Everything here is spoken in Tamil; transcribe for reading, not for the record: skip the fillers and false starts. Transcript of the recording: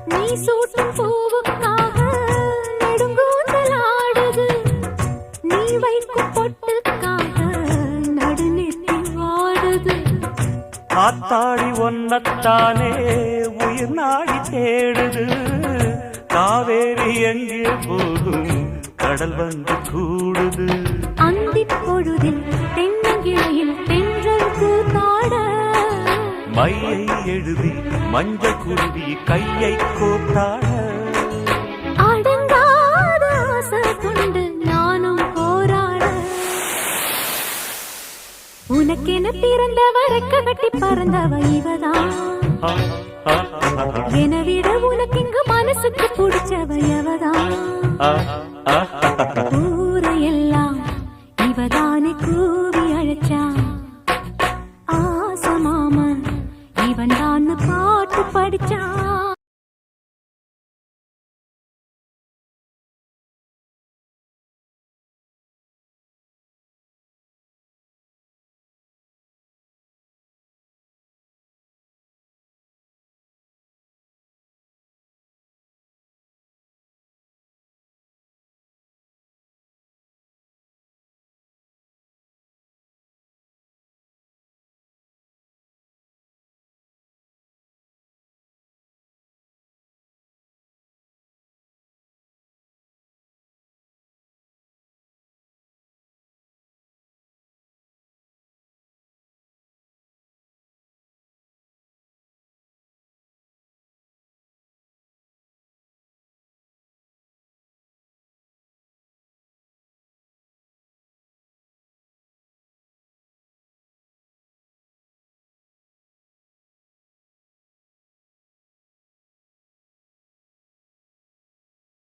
நீ சூட்டும் பூவுக்காக நெடுங்கூந்தல் ஆடுது. நீ வைக்கும் பொட்டுக்காக நடுநெத்தி வாடுது. ஆத்தாடி ஒன்னத்தானே உயிர் நாடி தேடுது. காவேரி எங்கே போகும் கடல் வந்து கூடுது. அந்திப் பொழுதில் தென்னங்கிளையில் தென்றல் கூத்தாட மையை எழுதி மஞ்சள் குருவி கையை கோத்தாட அடங்காத ஆசை கொண்டு நானும் போராட. உனக்கென பிறந்தவ ரெக்க கட்டி பறந்தவ இவதான். என விட உனக்கு இங்கு மனசுக்கு பிடிச்சவ எவதான்.